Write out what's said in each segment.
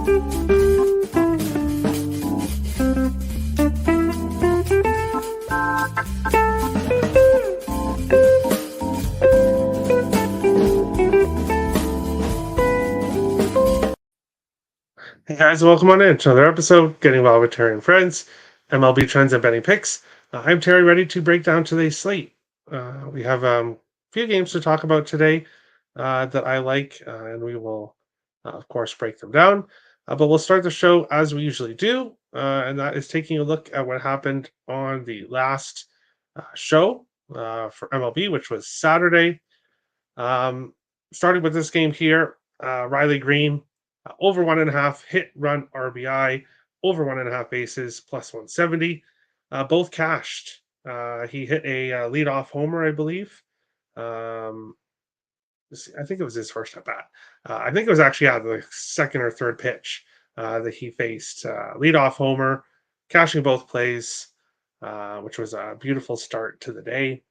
Hey guys, welcome on in to another episode, Getting Well with Terry and Friends, MLB Trends and Betting Picks. I'm Terry, ready to break down today's slate. We have a few games to talk about today that I like, and we will, of course, break them down. But we'll start the show as we usually do, and that is taking a look at what happened on the last show for MLB, which was Saturday. Starting with this game here, Riley Green, over 1.5 hit, run, RBI, over 1.5 bases, plus 170. Both cashed. He hit a leadoff homer, I believe. I think it was his first at bat. I think it was actually the second or third pitch that he faced. Leadoff homer, cashing both plays, which was a beautiful start to the day.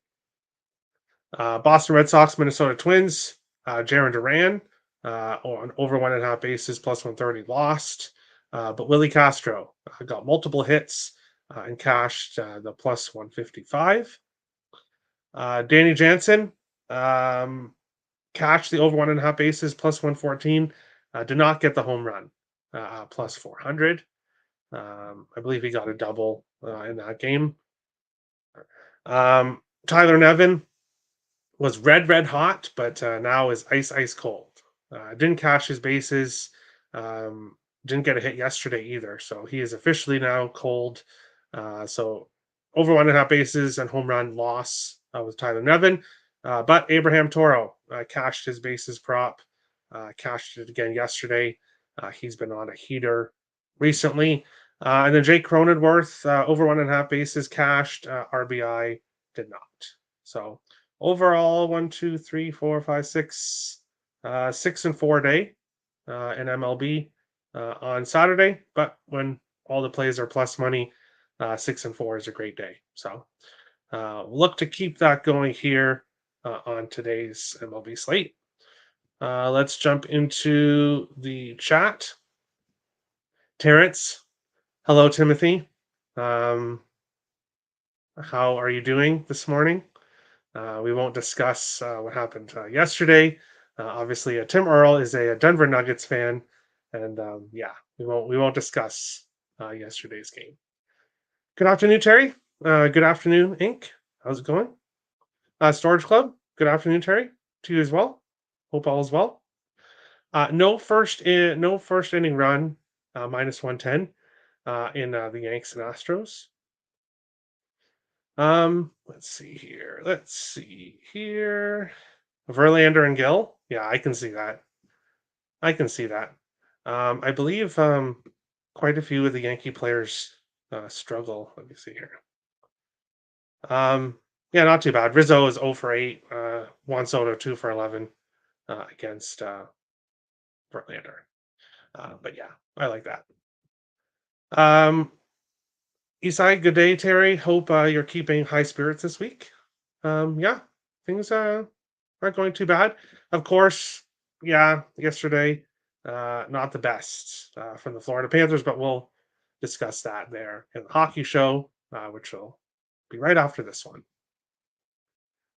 Boston Red Sox, Minnesota Twins, Jaron Duran on over 1.5 bases, plus 130, lost. But Willie Castro got multiple hits and cashed the plus 155. Danny Jansen cashed the over 1.5 bases, plus 114. Did not get the home run, plus 400. I believe he got a double in that game. Tyler Nevin was red hot, but now is ice cold. Didn't cash his bases. Didn't get a hit yesterday either. So he is officially now cold. So over 1.5 bases and home run loss with Tyler Nevin. But Abraham Toro cashed his bases prop. Cashed it again yesterday. He's been on a heater recently. And then Jake Cronenworth, over 1.5 bases cashed. RBI did not. So overall, 1, 2, 3, 4, 5, 6, 6 and 4 day in MLB on Saturday. But when all the plays are plus money, 6 and 4 is a great day. So look to keep that going here on today's MLB slate. Let's jump into the chat. Terrence, hello, Timothy. How are you doing this morning? We won't discuss what happened yesterday. Obviously, Tim Earl is a Denver Nuggets fan, and we won't discuss yesterday's game. Good afternoon, Terry. Good afternoon, Inc. How's it going? Storage Club. Good afternoon, Terry. To you as well. Hope all is well. No first inning run, minus 110 in the Yanks and Astros. Let's see here. Verlander and Gill. Yeah, I can see that. I believe quite a few of the Yankee players struggle. Let me see here. Yeah, not too bad. Rizzo is 0 for 8. Juan Soto 2 for 11 against Verlander. But yeah, I like that. Isai, good day, Terry. Hope you're keeping high spirits this week. Yeah, things aren't going too bad. Of course, yeah, yesterday, not the best from the Florida Panthers, but we'll discuss that there in the hockey show, which will be right after this one.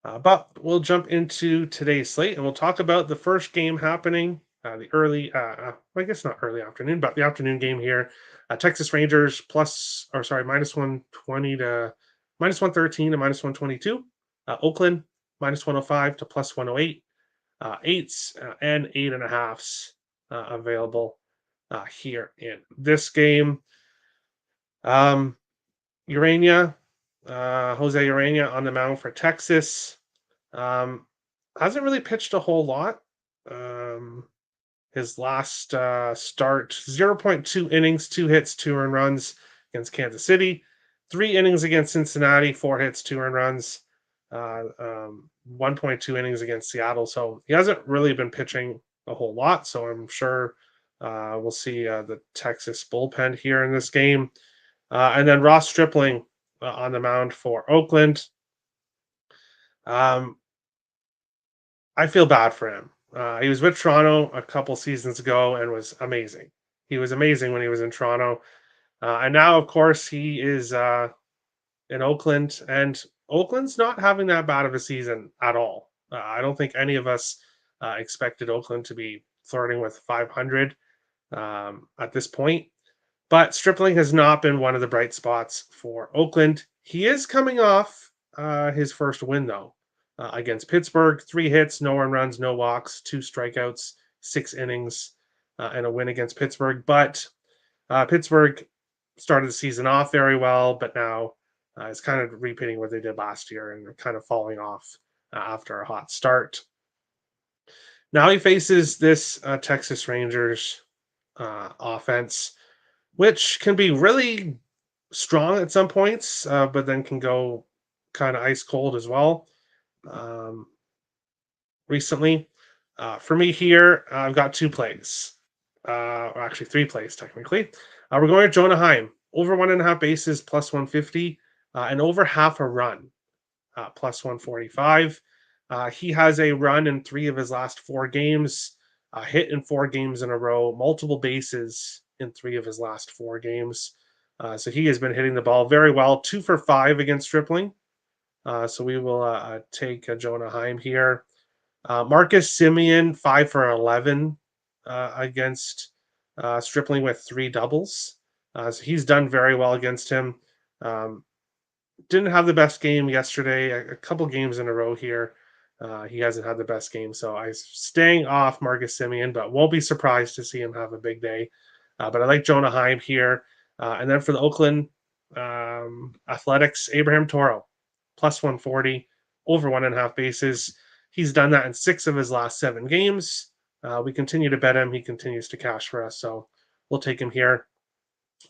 But we'll jump into today's slate and we'll talk about the first game happening, the early, I guess not early afternoon, but the afternoon game here. Texas Rangers minus 120 to minus 113 to minus 122. Oakland minus 105 to plus 108. 8s and 8.5s available here in this game. Jose Urena on the mound for Texas. Hasn't really pitched a whole lot. His last start, 0.2 innings, 2 hits, 2 earned runs against Kansas City. 3 innings against Cincinnati, 4 hits, 2 earned runs. 1.2 innings against Seattle. So he hasn't really been pitching a whole lot. So I'm sure we'll see the Texas bullpen here in this game. And then Ross Stripling on the mound for Oakland. I feel bad for him. He was with Toronto a couple seasons ago and was amazing. He was amazing when he was in Toronto. And now, of course, he is in Oakland, and Oakland's not having that bad of a season at all. I don't think any of us expected Oakland to be flirting with 500 at this point. But Stripling has not been one of the bright spots for Oakland. He is coming off his first win, though, against Pittsburgh. 3 hits, no earned runs, no walks, 2 strikeouts, 6 innings, and a win against Pittsburgh. But Pittsburgh started the season off very well, but now it's kind of repeating what they did last year and kind of falling off after a hot start. Now he faces this Texas Rangers offense, which can be really strong at some points, but then can go kind of ice cold as well. Um, Recently, for me here, I've got 2 plays, or actually 3 plays technically. We're going with Jonah Heim over 1.5 bases plus 150, and over half a run plus 145. He has a run in 3 of his last 4 games, a hit in 4 games in a row, multiple bases in 3 of his last 4 games. So he has been hitting the ball very well, 2 for 5 against Stripling. So we will take Jonah Heim here. Marcus Simeon, 5 for 11 against Stripling with 3 doubles. So he's done very well against him. Um, didn't have the best game yesterday. A couple games in a row here, he hasn't had the best game. So I'm staying off Marcus Simeon, but won't be surprised to see him have a big day. But I like Jonah Heim here. And then for the Oakland Athletics, Abraham Toro, plus 140, over 1.5 bases. He's done that in 6 of his last 7 games. We continue to bet him. He continues to cash for us. So we'll take him here.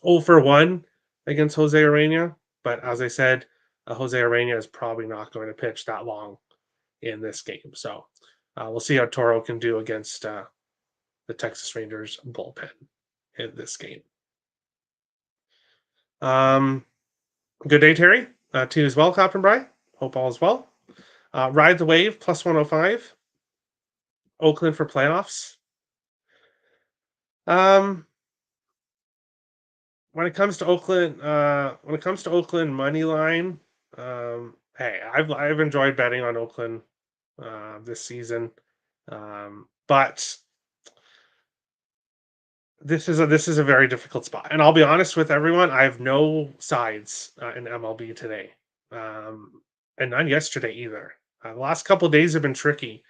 0 for 1 against Jose Urena. But as I said, Jose Urena is probably not going to pitch that long in this game. So we'll see how Toro can do against the Texas Rangers bullpen in this game. Good day, Terry. To you as well, Captain Bry. Hope all is well. Ride the Wave, plus 105. Oakland for playoffs. When it comes to Oakland money line, hey, I've enjoyed betting on Oakland this season, but this is a very difficult spot. And I'll be honest with everyone, I have no sides in MLB today, and none yesterday either. The last couple of days have been tricky,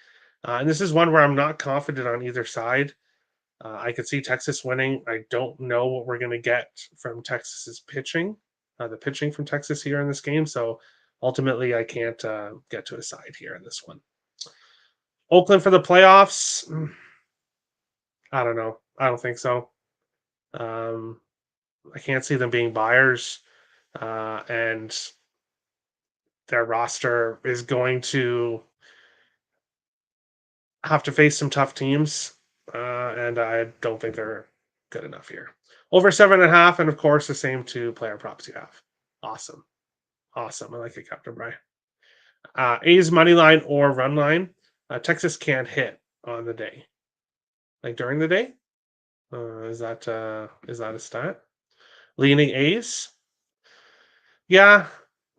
and this is one where I'm not confident on either side. I could see Texas winning. I don't know what we're going to get from Texas's pitching, the pitching from Texas here in this game. So ultimately, I can't get to a side here in this one. Oakland for the playoffs. I don't know. I don't think so. I can't see them being buyers, and their roster is going to have to face some tough teams, and I don't think they're good enough here. Over 7.5, and of course the same 2 player props you have. Awesome. I like it, Captain Bry. A's money line or run line. Texas can't hit on the day. Like during the day? Is that a stat? Leaning A's? Yeah,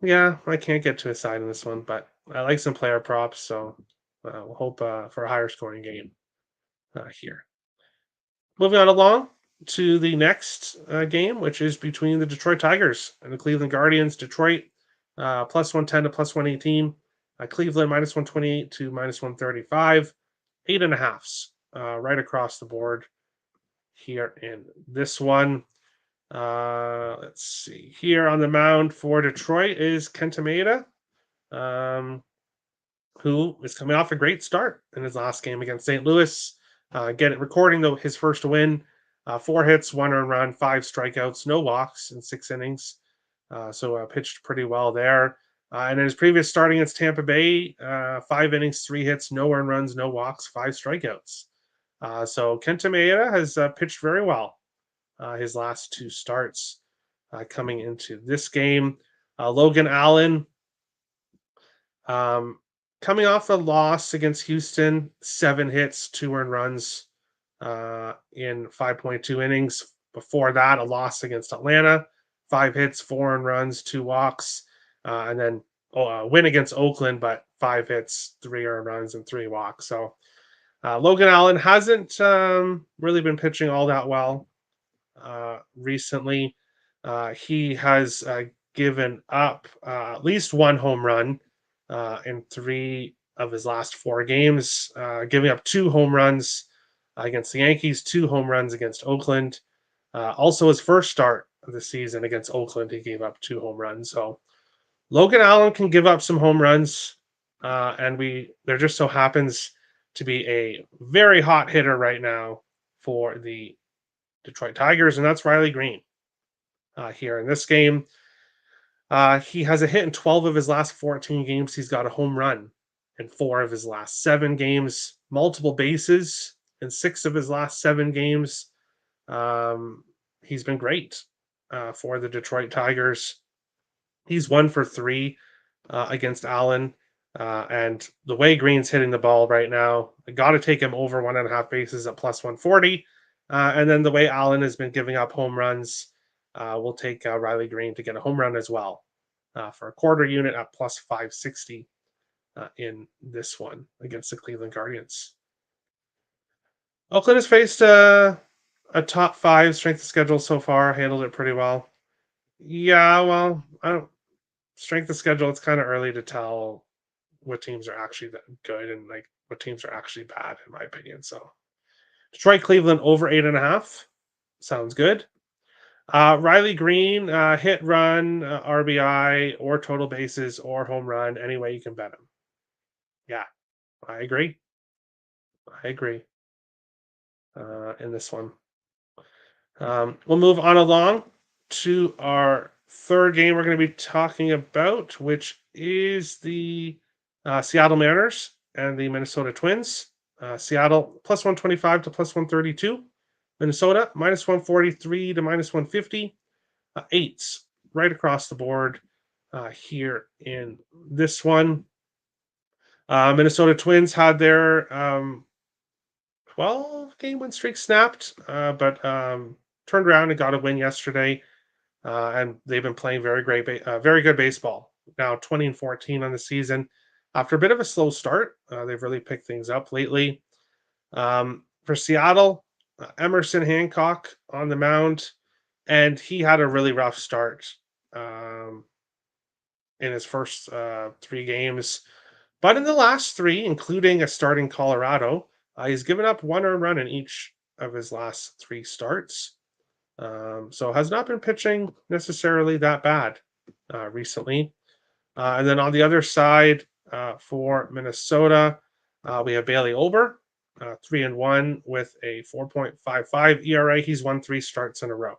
I can't get to a side in this one, but I like some player props, so we'll hope for a higher scoring game here. Moving on along to the next game, which is between the Detroit Tigers and the Cleveland Guardians. Detroit plus 110 to plus 118. Cleveland minus 128 to minus 135. 8.5s right across the board here in this one. Let's see. Here on the mound for Detroit is Kenta Maeda, who is coming off a great start in his last game against St. Louis. Recording his first win. 4 hits, 1 earned run, 5 strikeouts, no walks in 6 innings. So pitched pretty well there. And in his previous start against Tampa Bay, 5 innings, 3 hits, no earned runs, no walks, 5 strikeouts. So Kenta Maeda has pitched very well his last 2 starts coming into this game. Logan Allen, coming off a loss against Houston, 7 hits, 2 earned runs in 5.2 innings, Before that, a loss against Atlanta, 5 hits, 4 runs, 2 walks, and then a win against Oakland, but 5 hits, 3 earned runs, and 3 walks. So Logan Allen hasn't really been pitching all that well recently. He has given up at least 1 home run in 3 of his last 4 games, giving up 2 home runs against the Yankees, 2 home runs against Oakland. Also, his first start of the season against Oakland, he gave up 2 home runs. So Logan Allen can give up some home runs, and there just so happens to be a very hot hitter right now for the Detroit Tigers, and that's Riley Green. Here in this game, he has a hit in 12 of his last 14 games. He's got a home run in 4 of his last 7 games, multiple bases in 6 of his last 7 games. He's been great for the Detroit Tigers. He's 1 for 3 against Allen. And the way Green's hitting the ball right now, I got to take him over 1.5 bases at plus 140. And then the way Allen has been giving up home runs, we'll take Riley Green to get a home run as well for a quarter unit at plus 560 in this one against the Cleveland Guardians. Oakland has faced a top 5 strength of schedule so far, handled it pretty well. Yeah, well, I don't strength of schedule. It's kind of early to tell what teams are actually that good and like what teams are actually bad, in my opinion. So Detroit Cleveland over 8.5 sounds good. Riley Green, hit, run, RBI, or total bases, or home run. Any way you can bet him. Yeah, I agree. I agree in this one. We'll move on along to our third game we're going to be talking about, which is the Seattle Mariners and the Minnesota Twins. Seattle plus 125 to plus 132. Minnesota minus 143 to minus 150. Eights right across the board here in this one. Minnesota Twins had their 12-game win streak snapped, but turned around and got a win yesterday. And they've been playing very good baseball. Now 20-14 on the season. After a bit of a slow start, they've really picked things up lately. For Seattle, Emerson Hancock on the mound, and he had a really rough start in his first 3 games. But in the last 3, including a start in Colorado, he's given up 1 earned run in each of his last 3 starts. So has not been pitching necessarily that bad recently. And then on the other side for Minnesota, we have Bailey Ober, 3-1 with a 4.55 ERA. He's won 3 starts in a row.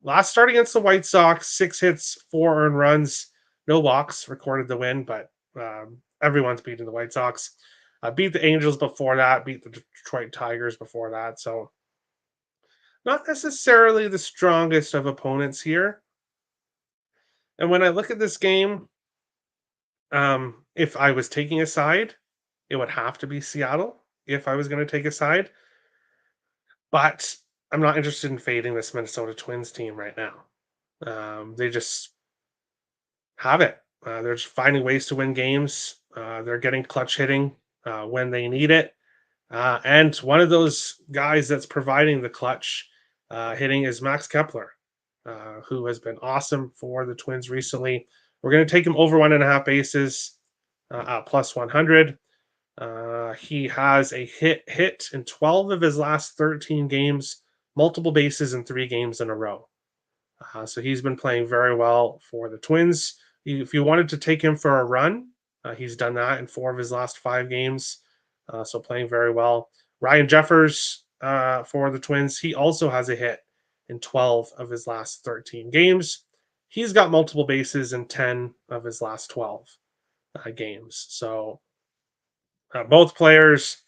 Last start against the White Sox, 6 hits, 4 earned runs, no walks, recorded the win, but everyone's beating the White Sox. Beat the Angels before that, beat the Detroit Tigers before that. So not necessarily the strongest of opponents here. And when I look at this game, if I was taking a side, it would have to be Seattle if I was going to take a side. But I'm not interested in fading this Minnesota Twins team right now. They just have it. They're just finding ways to win games. They're getting clutch hitting when they need it. And one of those guys that's providing the clutch hitting is Max Kepler, who has been awesome for the Twins recently. We're going to take him over 1.5 bases at plus 100. He has a hit in 12 of his last 13 games, multiple bases in 3 games in a row. So he's been playing very well for the Twins. If you wanted to take him for a run, he's done that in 4 of his last 5 games. So playing very well. Ryan Jeffers for the Twins, he also has a hit in 12 of his last 13 games. He's got multiple bases in 10 of his last 12 games. So both players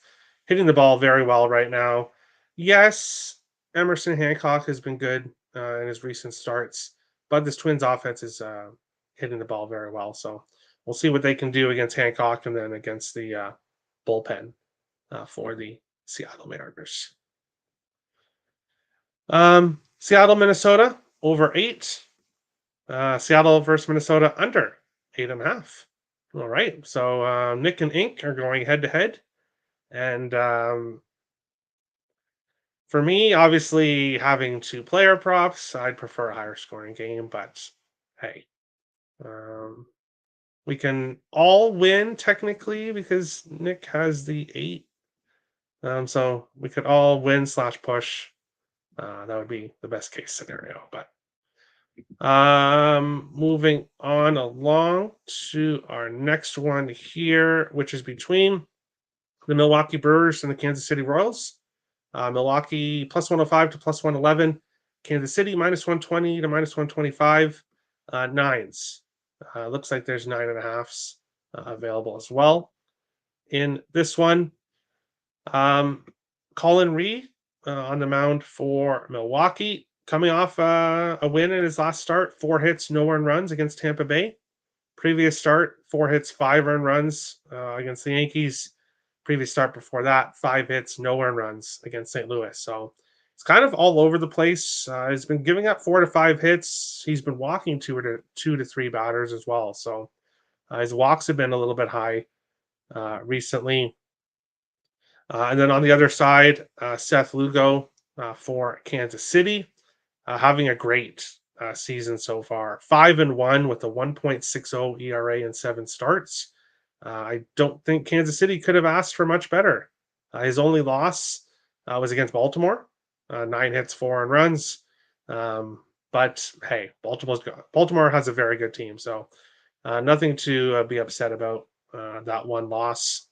hitting the ball very well right now. Yes, Emerson Hancock has been good in his recent starts, but this Twins offense is hitting the ball very well. So we'll see what they can do against Hancock and then against the bullpen for the Seattle Mariners. Seattle, Minnesota over 8. Seattle versus Minnesota under 8.5. All right. So Nick and Ink are going head to head. And for me, obviously, having two player props, I'd prefer a higher scoring game. But hey, um, we can all win technically because Nick has the 8. So we could all win slash push. That would be the best case scenario. But moving on along to our next one here, which is between the Milwaukee Brewers and the Kansas City Royals. Milwaukee plus 105 to plus 111. Kansas City minus 120 to minus 125. Nines. Looks like there's 9.5s available as well. In this one, Colin Ree on the mound for Milwaukee, coming off a win in his last start, 4 hits, no earned runs against Tampa Bay. Previous start, 4 hits, 5 earned runs against the Yankees. Previous start before that, 5 hits, no earned runs against St. Louis. So it's kind of all over the place. He's been giving up 4 to 5 hits. He's been walking 2 to 3 batters as well. So his walks have been a little bit high recently. And then on the other side, Seth Lugo for Kansas City, having a great season so far. 5-1 with a 1.60 ERA in 7 starts. I don't think Kansas City could have asked for much better. His only loss was against Baltimore, 9 hits, 4 earned runs. But hey, Baltimore has a very good team, so nothing to be upset about that one loss.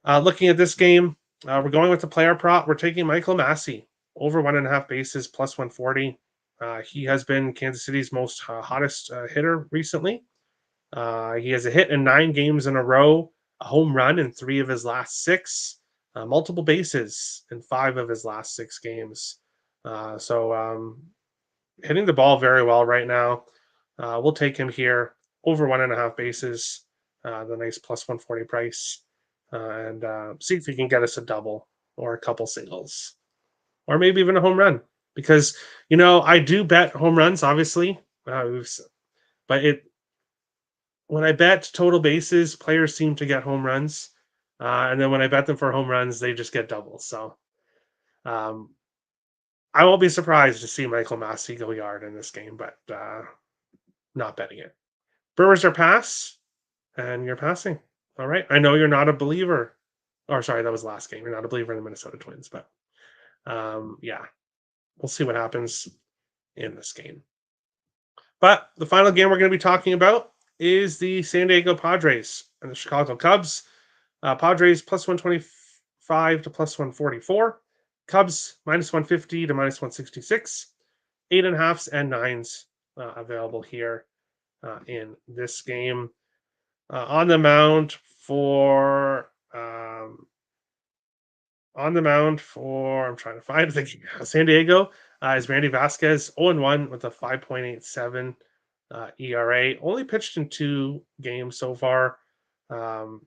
Looking at this game, we're going with the player prop. We're taking Michael Massey over 1.5 bases plus 140. He has been Kansas City's most hottest hitter recently. He has a hit in 9 games in a row, a home run in 3 of his last 6, multiple bases in 5 of his last 6 games. So hitting the ball very well right now. We'll take him here over 1.5 bases, the nice plus 140 price, and see if he can get us a double or a couple singles, or maybe even a home run. Because I do bet home runs, obviously, but when I bet total bases, players seem to get home runs, and then when I bet them for home runs, they just get doubles. So um, I won't be surprised to see Michael Massey go yard in this game, but not betting it. Brewers are pass, and you're passing. All right. I know you're not a believer. Or sorry, that was last game. You're not a believer in the Minnesota Twins, but yeah, we'll see what happens in this game. But the final game we're going to be talking about is the San Diego Padres and the Chicago Cubs. Padres plus 125 to plus 144. Cubs minus 150 to minus 166. 8.5s and 9s available here in this game. On the mound for I'm trying to find the San Diego is Randy Vasquez, 0-1 with a 5.87 ERA. Only pitched in 2 games so far. Got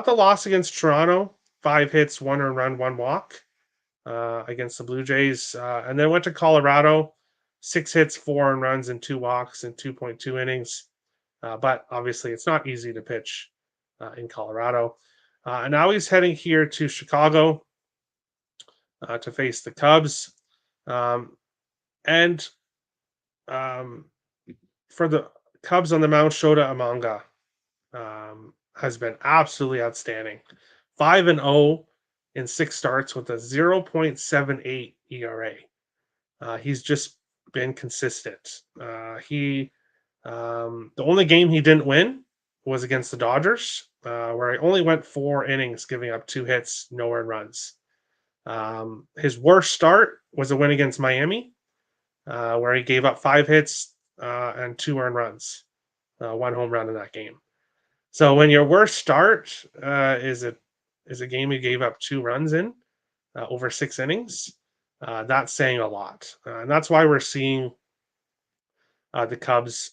the loss against Toronto, 5 hits, 1 earned run, 1 walk against the Blue Jays, and then went to Colorado, 6 hits, 4 earned runs, and 2 walks in 2.2 innings. But obviously, it's not easy to pitch in Colorado. And now he's heading here to Chicago to face the Cubs. And for the Cubs on the mound, Shota Amanga has been absolutely outstanding. 5-0 in 6 starts with a 0.78 ERA. He's just been consistent. The only game he didn't win was against the Dodgers, where he only went 4 innings, giving up 2 hits, no earned runs. His worst start was a win against Miami, where he gave up 5 hits and 2 earned runs, 1 home run in that game. So when your worst start is a game you gave up 2 runs in over 6 innings, that's saying a lot, and that's why we're seeing the Cubs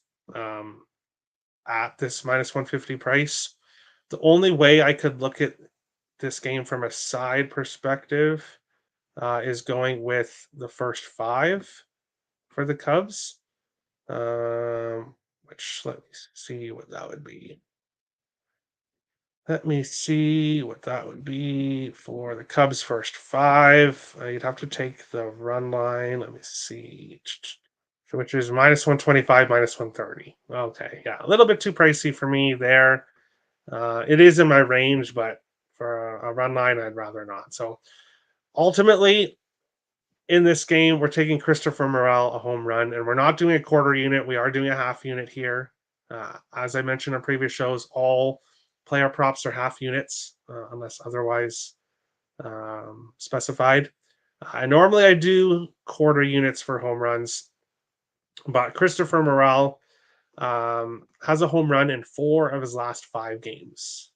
at this minus 150 price. The only way I could look at this game from a side perspective is going with the first five for the Cubs. Which let me see what that would be. Let me see what that would be for the Cubs' first five. You'd have to take the run line. Let me see. Which is minus 125, minus 130. Okay, yeah, a little bit too pricey for me there. It is in my range, but for a run line, I'd rather not. So ultimately, in this game, we're taking Christopher Morel a home run, and we're not doing a quarter unit. We are doing a half unit here. As I mentioned in previous shows, all player props are half units unless otherwise specified. Normally I do quarter units for home runs, but Christopher Morel has a home run in 4 of his last 5 games.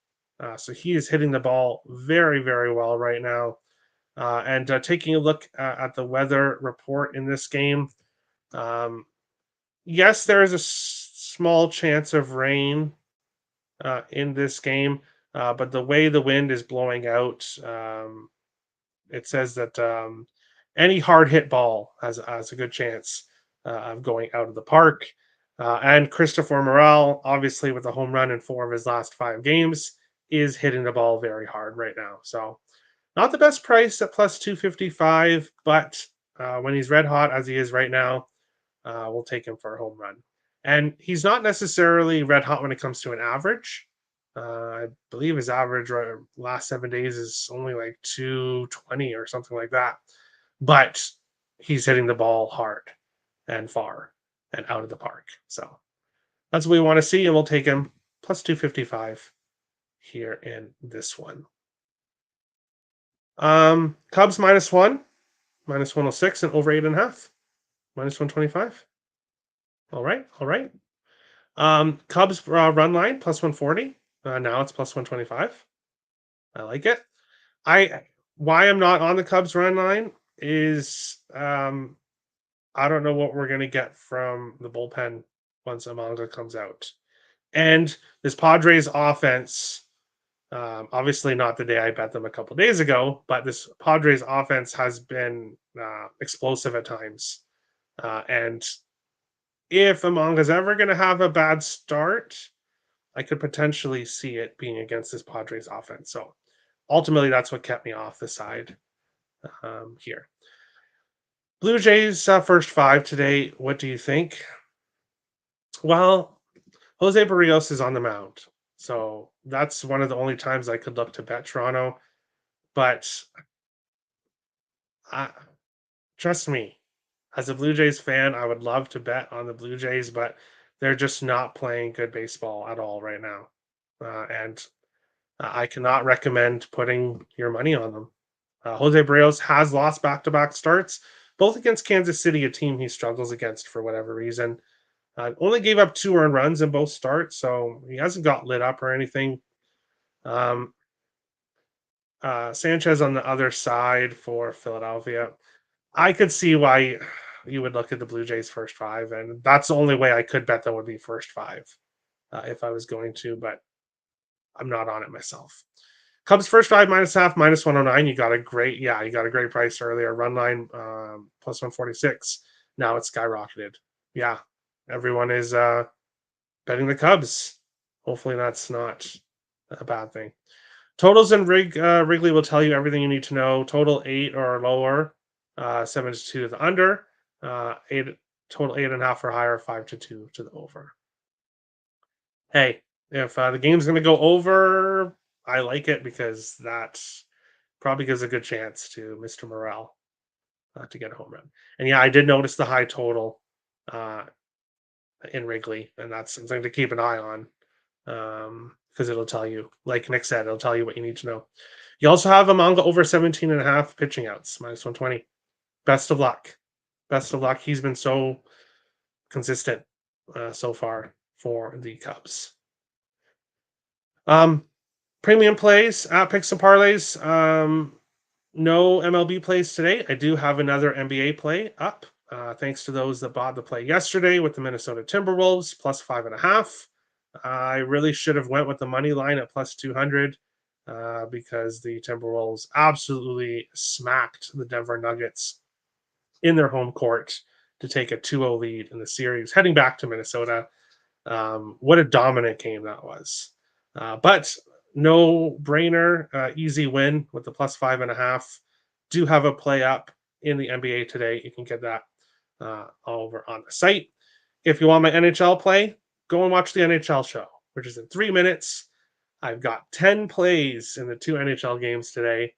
So he is hitting the ball very, very well right now. And taking a look at the weather report in this game, um, yes, there is a small chance of rain in this game, but the way the wind is blowing out, it says that any hard hit ball has a good chance of going out of the park. And Christopher Morel, obviously with a home run in 4 of his last 5 games, is hitting the ball very hard right now. So not the best price at plus 255, but when he's red hot as he is right now, we'll take him for a home run. And he's not necessarily red hot when it comes to an average. I believe his average last 7 days is only like 220 or something like that. But he's hitting the ball hard and far and out of the park. So that's what we want to see, and we'll take him plus 255 here in this one. Cubs -1, minus 106, and over 8.5, minus 125. All right, all right. Cubs run line plus 140. Now it's plus 125. I like it. I Why I'm not on the Cubs run line is I don't know what we're gonna get from the bullpen once Amanga comes out. And this Padres offense, obviously not the day I bet them a couple days ago, but this Padres offense has been explosive at times. And if Amanga's ever going to have a bad start, I could potentially see it being against this Padres offense. So ultimately, that's what kept me off the side here. Blue Jays first five today. What do you think? Well, Jose Barrios is on the mound. So that's one of the only times I could look to bet Toronto. But I, trust me, as a Blue Jays fan, I would love to bet on the Blue Jays, but they're just not playing good baseball at all right now. And I cannot recommend putting your money on them. Jose Barrios has lost back to back starts, both against Kansas City, a team he struggles against for whatever reason. Only gave up 2 earned runs in both starts, so he hasn't got lit up or anything. Um, Sanchez on the other side for Philadelphia. I could see why you would look at the Blue Jays first five, and that's the only way I could bet that would be first five if I was going to, but I'm not on it myself. Cubs first five minus half minus 109. You got a great, yeah, you got a great price earlier. Run line plus 146. Now it's skyrocketed. Yeah, everyone is betting the Cubs. Hopefully that's not a bad thing. Totals and Wrigley will tell you everything you need to know. Total 8 or lower, 7-2 to the under, 8.5 or higher, 5-2 to the over. Hey, if the game's going to go over, I like it because that probably gives a good chance to Mr. Morel to get a home run. And yeah, I did notice the high total in Wrigley, and that's something to keep an eye on. Because it'll tell you, like Nick said, it'll tell you what you need to know. You also have a manga over 17.5 pitching outs, minus 120. Best of luck. Best of luck. He's been so consistent so far for the Cubs. Premium plays, picks and parlays. No MLB plays today. I do have another NBA play up. Thanks to those that bought the play yesterday with the Minnesota Timberwolves plus 5.5. I really should have went with the money line at plus 200. because the Timberwolves absolutely smacked the Denver Nuggets in their home court to take a 2-0 lead in the series, heading back to Minnesota. What a dominant game that was. But no brainer, easy win with the +5.5. Do have a play up in the NBA today. You can get that over on the site. If you want my NHL play, go and watch the NHL show, which is in 3 minutes. I've got 10 plays in the two NHL games today.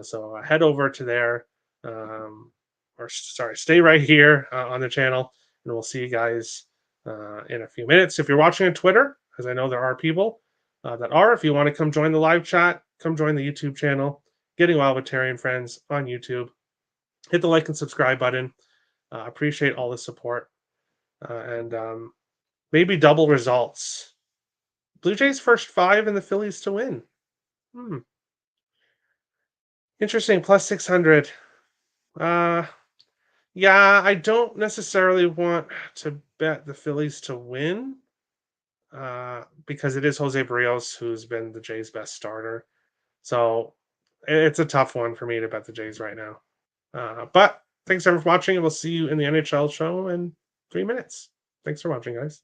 So head over to there, or sorry, stay right here on the channel, and we'll see you guys in a few minutes. If you're watching on Twitter, because I know there are people that are, if you want to come join the live chat, come join the YouTube channel, Getting Wild with Terry and Friends on YouTube. Hit the like and subscribe button. Appreciate all the support. And maybe double results. Blue Jays first five and the Phillies to win. Hmm. Interesting. +600. Uh, yeah, I don't necessarily want to bet the Phillies to win because it is Jose Barrios who's been the Jays' best starter. So it's a tough one for me to bet the Jays right now. But thanks everyone for watching, and we'll see you in the NHL show in 3 minutes. Thanks for watching, guys.